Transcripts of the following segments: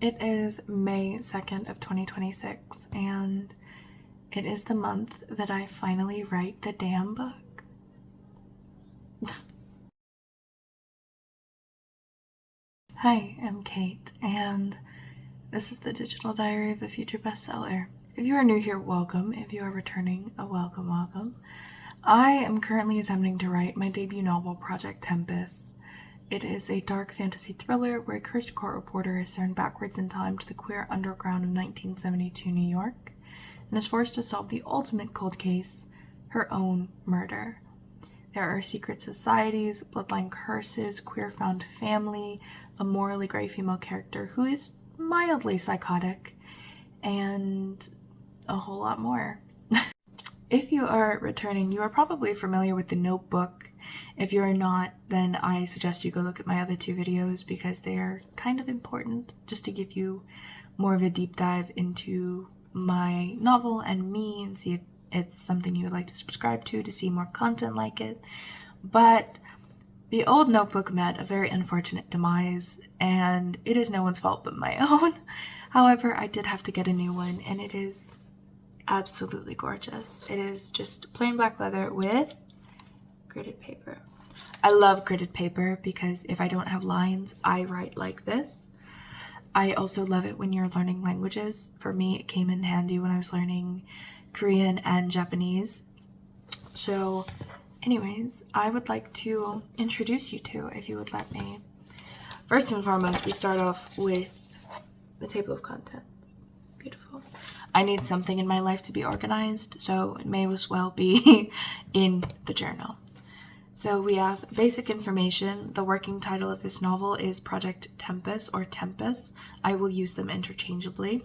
It is May 2nd of 2026, and it is the month that I finally write the damn book. Hi, I'm Keight, and this is the digital diary of a future bestseller. If you are new here, welcome. If you are returning, welcome. I am currently attempting to write my debut novel, Project Tempus. It is a dark fantasy thriller where a cursed court reporter is thrown backwards in time to the queer underground of 1972 New York and is forced to solve the ultimate cold case, her own murder. There are secret societies, bloodline curses, queer found family, a morally gray female character who is mildly psychotic, and a whole lot more. If you are returning, you are probably familiar with The Notebook. If you are not, then I suggest you go look at my other two videos because they are kind of important, just to give you more of a deep dive into my novel and me and see if it's something you would like to subscribe to see more content like it. But the old Notebook met a very unfortunate demise, and it is no one's fault but my own. However, I did have to get a new one, and it is absolutely gorgeous. It is just plain black leather with gridded paper. I love gridded paper because if I don't have lines, I write like this. I also love it when you're learning languages. For me, it came in handy when I was learning Korean and Japanese. So anyways, I would like to introduce you to, if you would let me. First and foremost, we start off with the table of contents. Beautiful. I need something in my life to be organized, so it may as well be in the journal. So we have basic information. The working title of this novel is Project Tempus or Tempus. I will use them interchangeably.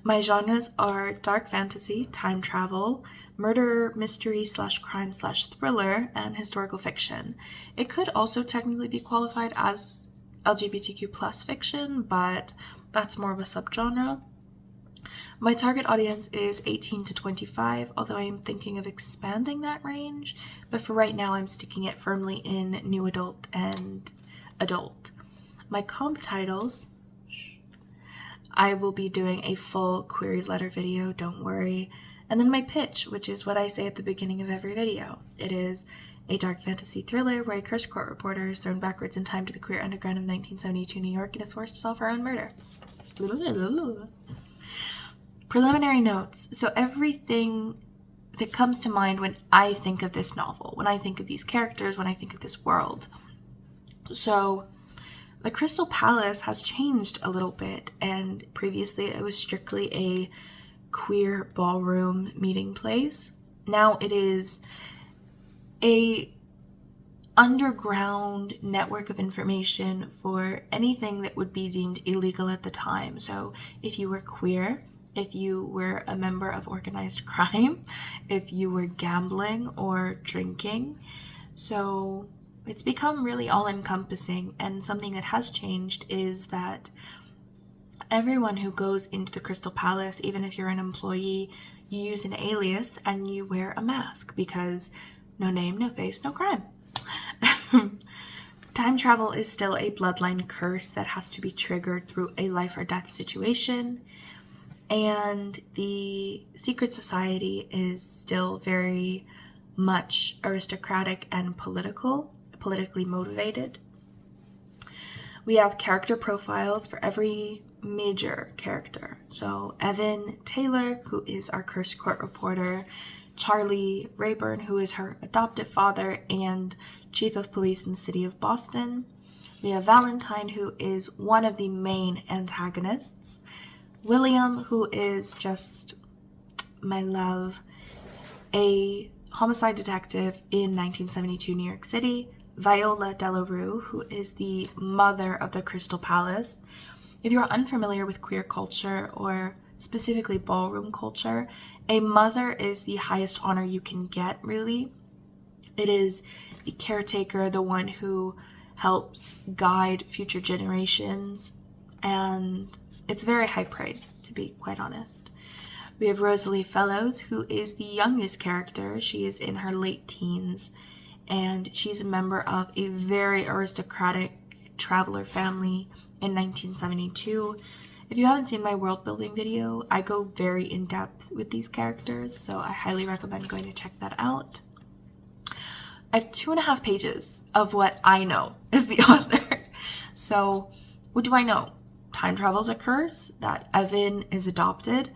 My genres are dark fantasy, time travel, murder, mystery / crime / thriller, and historical fiction. It could also technically be qualified as LGBTQ plus fiction, but that's more of a subgenre. My target audience is 18 to 25, although I am thinking of expanding that range, but for right now I'm sticking it firmly in new adult and adult. My comp titles, I will be doing a full query letter video, don't worry. And then my pitch, which is what I say at the beginning of every video. It is a dark fantasy thriller where a cursed court reporter is thrown backwards in time to the queer underground of 1972 New York and is forced to solve her own murder. Preliminary notes. So everything that comes to mind when I think of this novel, when I think of these characters, when I think of this world. So the Crystal Palace has changed a little bit, and previously it was strictly a queer ballroom meeting place. Now it is a underground network of information for anything that would be deemed illegal at the time. So if you were queer, if you were a member of organized crime, if you were gambling or drinking. So it's become really all-encompassing, and something that has changed is that everyone who goes into the Crystal Palace, even if you're an employee, you use an alias and you wear a mask because no name, no face, no crime. Time travel is still a bloodline curse that has to be triggered through a life or death situation. And the secret society is still very much aristocratic and politically motivated. We have character profiles for every major character. So Evan Taylor, who is our cursed court reporter, Charlie Rayburn, who is her adoptive father and chief of police in the city of Boston. We have Valentine, who is one of the main antagonists. William, who is just my love, a homicide detective in 1972 New York City. Viola Delarue, who is the mother of the Crystal Palace. If you're unfamiliar with queer culture or specifically ballroom culture, a mother is the highest honor you can get, really. It is the caretaker, the one who helps guide future generations, and it's very high praise, to be quite honest. We have Rosalie Fellows, who is the youngest character. She is in her late teens, and she's a member of a very aristocratic traveler family in 1972. If you haven't seen my world building video, I go very in depth with these characters, so I highly recommend going to check that out. I have 2.5 pages of what I know as the author. So what do I know? Time travel's a curse, that Evan is adopted,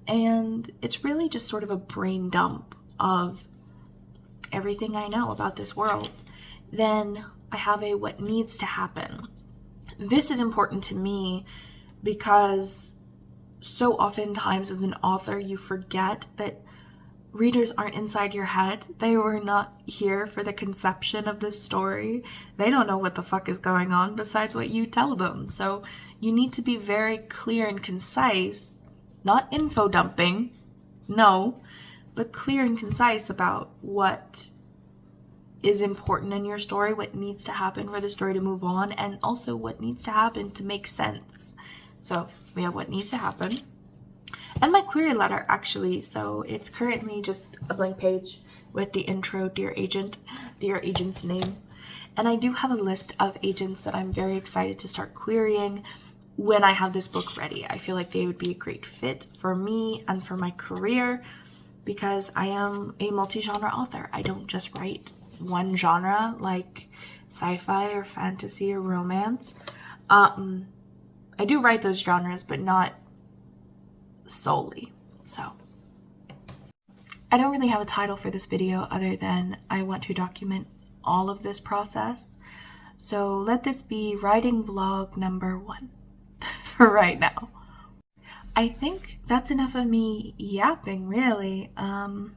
and it's really just sort of a brain dump of everything I know about this world. Then I have a what needs to happen. This is important to me because so oftentimes as an author you forget that readers aren't inside your head. They were not here for the conception of this story. They don't know what the fuck is going on besides what you tell them. So you need to be very clear and concise, not info dumping, no, but clear and concise about what is important in your story, what needs to happen for the story to move on, and also what needs to happen to make sense. So we have what needs to happen. And my query letter, actually, so it's currently just a blank page with the intro, Dear Agent's name. And I do have a list of agents that I'm very excited to start querying when I have this book ready. I feel like they would be a great fit for me and for my career because I am a multi-genre author. I don't just write one genre like sci-fi or fantasy or romance. I do write those genres, but not solely. So I don't really have a title for this video other than I want to document all of this process. So let this be writing vlog number 1 for right now. I think that's enough of me yapping, really. Trying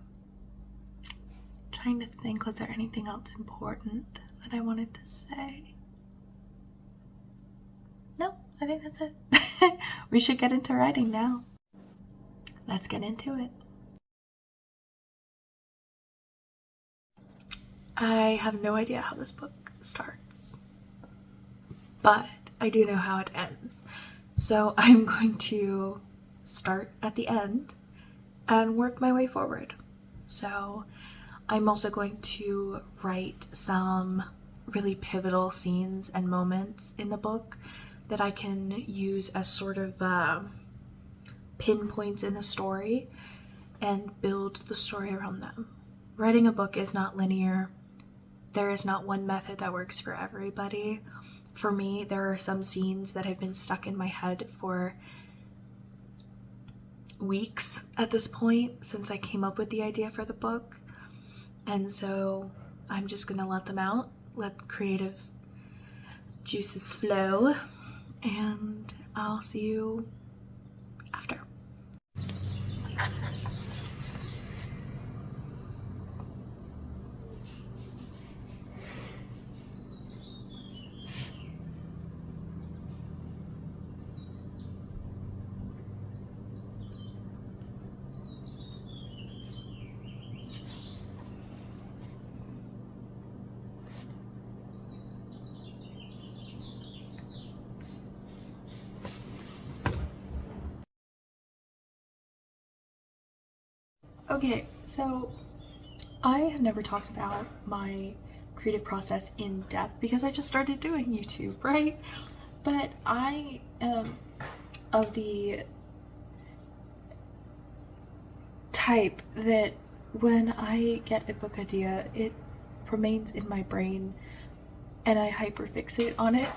to think, was there anything else important that I wanted to say? No, I think that's it. We should get into writing now. Let's get into it. I have no idea how this book starts, but I do know how it ends. So I'm going to start at the end and work my way forward. So I'm also going to write some really pivotal scenes and moments in the book that I can use as sort of pinpoints in the story and build the story around them. Writing a book is not linear. There is not one method that works for everybody. For me, there are some scenes that have been stuck in my head for weeks at this point since I came up with the idea for the book. And so I'm just gonna let them out, let the creative juices flow, and I'll see you after. Okay, so I have never talked about my creative process in depth because I just started doing YouTube, right? But I am of the type that when I get a book idea, it remains in my brain and I hyperfixate on it.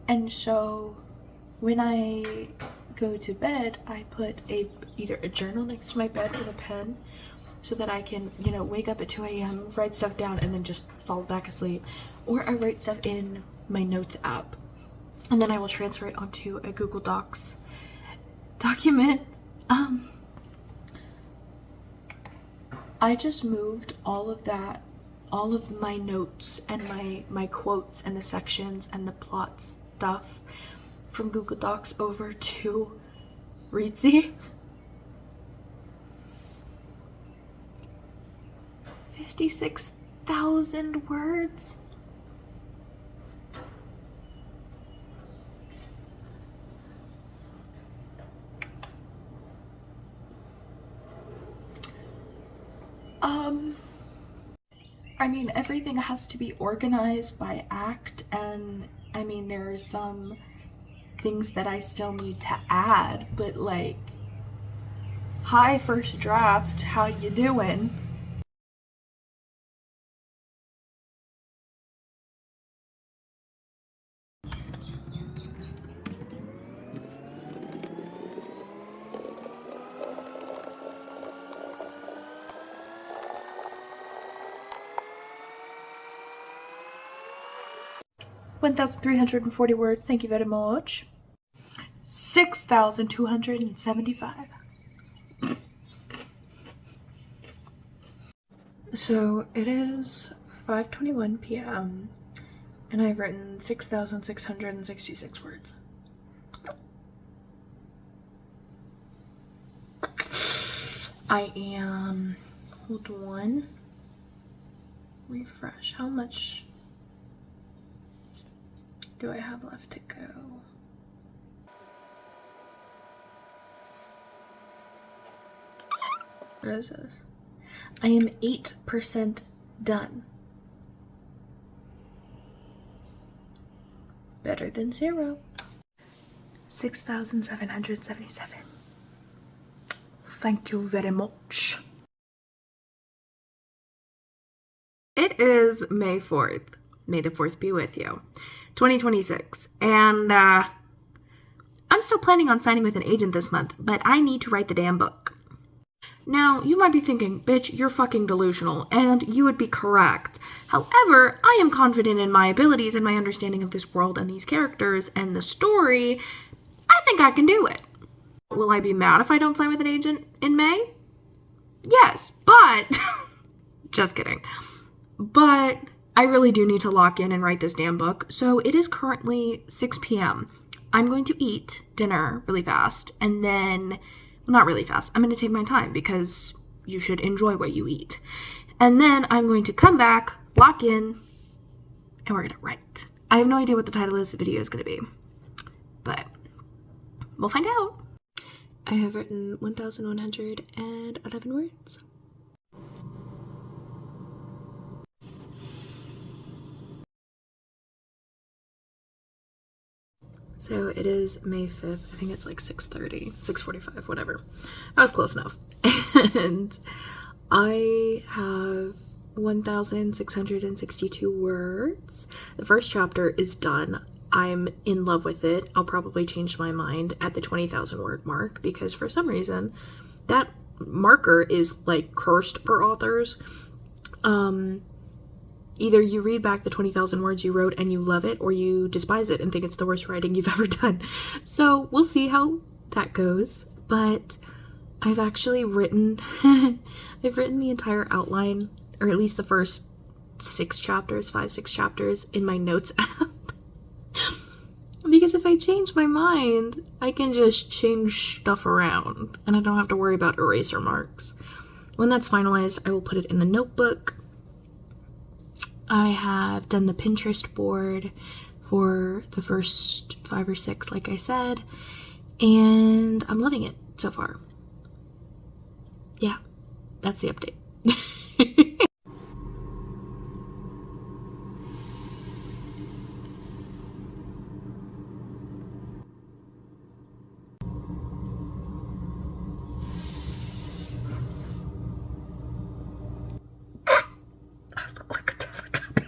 And so when I go to bed, I put either a journal next to my bed with a pen so that I can, wake up at 2 a.m., write stuff down, and then just fall back asleep. Or I write stuff in my notes app, and then I will transfer it onto a Google Docs document. I just moved all of my notes and my quotes and the sections and the plot stuff from Google Docs over to Readsy. 56,000 words. I mean, everything has to be organized by act, and I mean, there are some things that I still need to add, but like, hi first draft, how you doing? (1,340 words, thank you very much). 6,275. So it is 5:21 p.m. and I've written 6,666 words. I am, hold on, refresh. How much do I have left to go? What is this? I am 8% done. Better than 0. 6,777. Thank you very much. It is May 4th. May the 4th be with you. 2026. And I'm still planning on signing with an agent this month, but I need to write the damn book. Now, you might be thinking, bitch, you're fucking delusional, and you would be correct. However, I am confident in my abilities and my understanding of this world and these characters and the story. I think I can do it. Will I be mad if I don't sign with an agent in May? Yes, but... just kidding. But I really do need to lock in and write this damn book, so it is currently 6 p.m. I'm going to eat dinner really fast, and then... not really fast. I'm going to take my time because you should enjoy what you eat. And then I'm going to come back, lock in, and we're going to write. I have no idea what the title of this video is going to be, but we'll find out. I have written 1,111 words. So it is May 5th. I think it's like 6:30, 6:45, whatever. I was close enough. And I have 1,662 words. The first chapter is done. I'm in love with it. I'll probably change my mind at the 20,000 word mark because for some reason that marker is like cursed for authors. Either you read back the 20,000 words you wrote and you love it, or you despise it and think it's the worst writing you've ever done. So we'll see how that goes. But I've actually written, I've written the entire outline, or at least the first 6 chapters in my notes app. Because if I change my mind, I can just change stuff around and I don't have to worry about eraser marks. When that's finalized, I will put it in the notebook. I have done the Pinterest board for the first 5 or 6, like I said, and I'm loving it so far. Yeah, that's the update. I look like a Teletubby.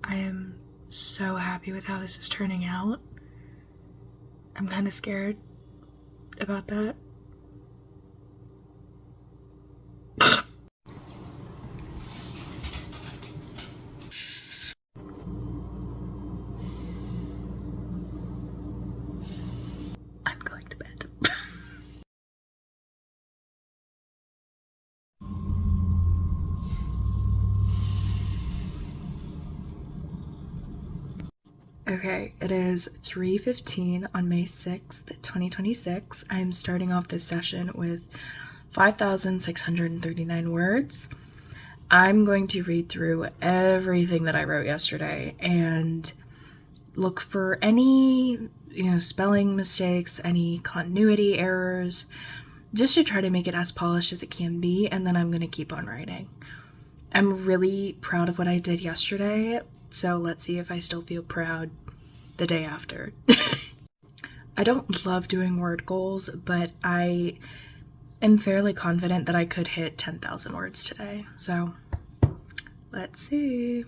I am so happy with how this is turning out. I'm kind of scared about that. I'm going to bed. Okay, it is 3:15 on May 6th, 2026. I'm starting off this session with 5,639 words. I'm going to read through everything that I wrote yesterday and look for any, spelling mistakes, any continuity errors, just to try to make it as polished as it can be, and then I'm going to keep on writing. I'm really proud of what I did yesterday, so let's see if I still feel proud the day after. I don't love doing word goals, but I am fairly confident that I could hit 10,000 words today, so let's see.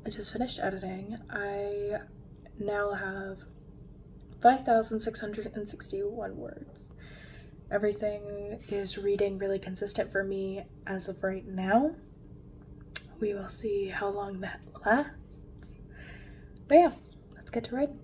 I just finished editing. I now have 5,661 words. Everything is reading really consistent for me as of right now. We will see how long that lasts. But yeah, let's get to writing.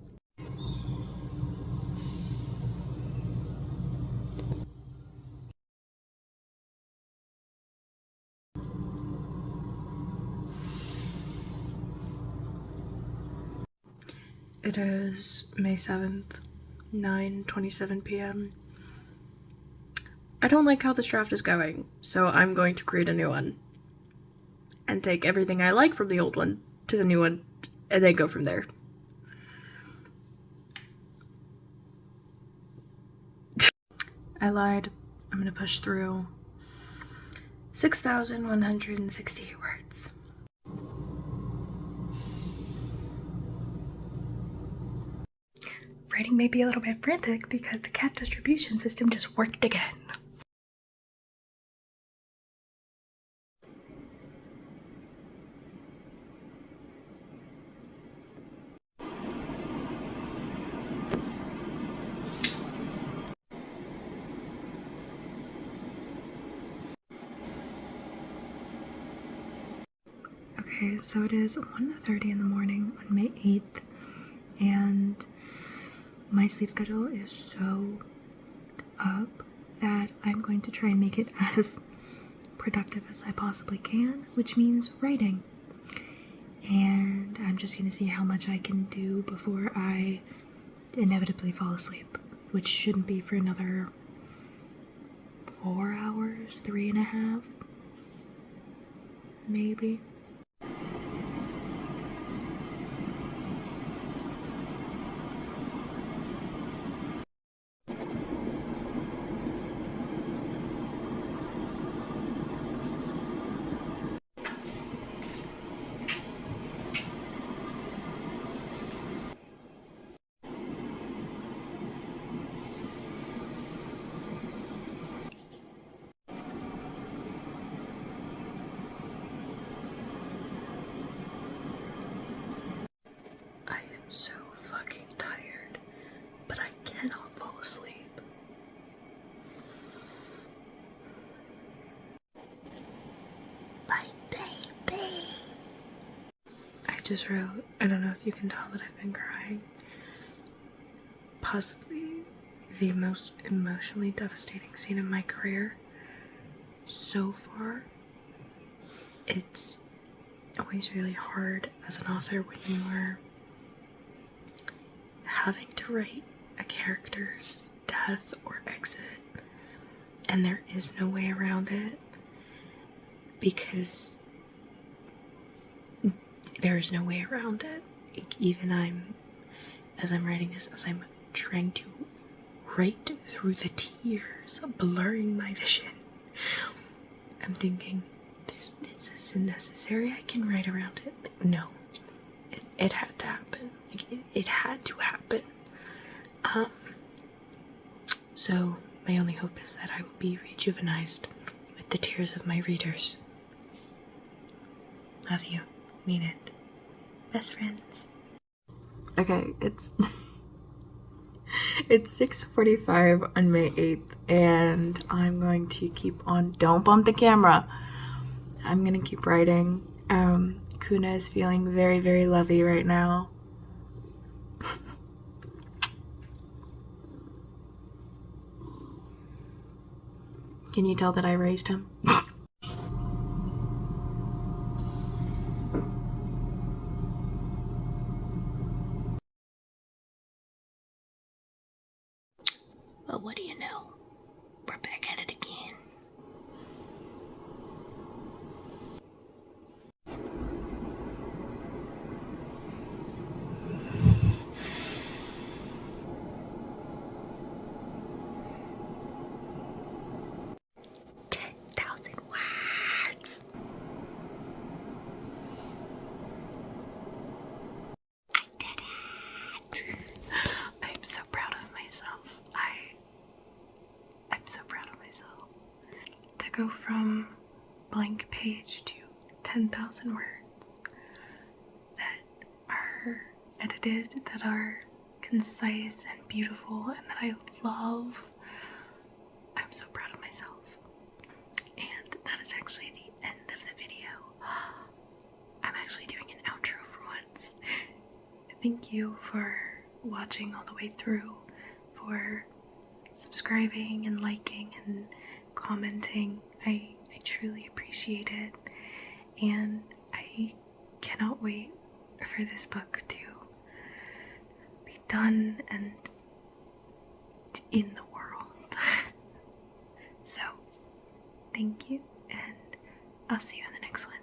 It is May 7th, 9:27 p.m. I don't like how this draft is going, so I'm going to create a new one and take everything I like from the old one to the new one and then go from there. I lied. I'm gonna push through 6,168 words. Writing may be a little bit frantic because the cat distribution system just worked again. Okay, so it is 1:30 in the morning on May 8th, and my sleep schedule is so up that I'm going to try and make it as productive as I possibly can, which means writing. And I'm just going to see how much I can do before I inevitably fall asleep, which shouldn't be for another 4 hours, 3.5, maybe. I am so fucking tired, but I cannot fall asleep. My baby. I just wrote, I don't know if you can tell that I've been crying, possibly the most emotionally devastating scene of my career so far. It's always really hard as an author when you are having to write a character's death or exit and there is no way around it, because there is no way around it. Even as I'm writing this, as I'm trying to write through the tears, blurring my vision, I'm thinking, is this necessary? I can write around it. Like, no, it had to happen. Like, it had to happen. So my only hope is that I will be rejuvenized with the tears of my readers. Love you. Mean it. Best friends. Okay, it's 6:45 on May 8th, and I'm going to keep on. Don't bump the camera. I'm gonna keep writing. Kuna is feeling very, very lovey right now. Can you tell that I raised him? Well, what do you know? We're back at it again. I'm so proud of myself. I'm so proud of myself. To go from blank page to 10,000 words that are edited, that are concise and beautiful, and that I love. I'm so proud of myself. And that is actually the end of the video. I'm actually doing an outro for once. Thank you for watching all the way through, for subscribing and liking and commenting. I truly appreciate it, and I cannot wait for this book to be done and in the world. So, thank you, and I'll see you in the next one.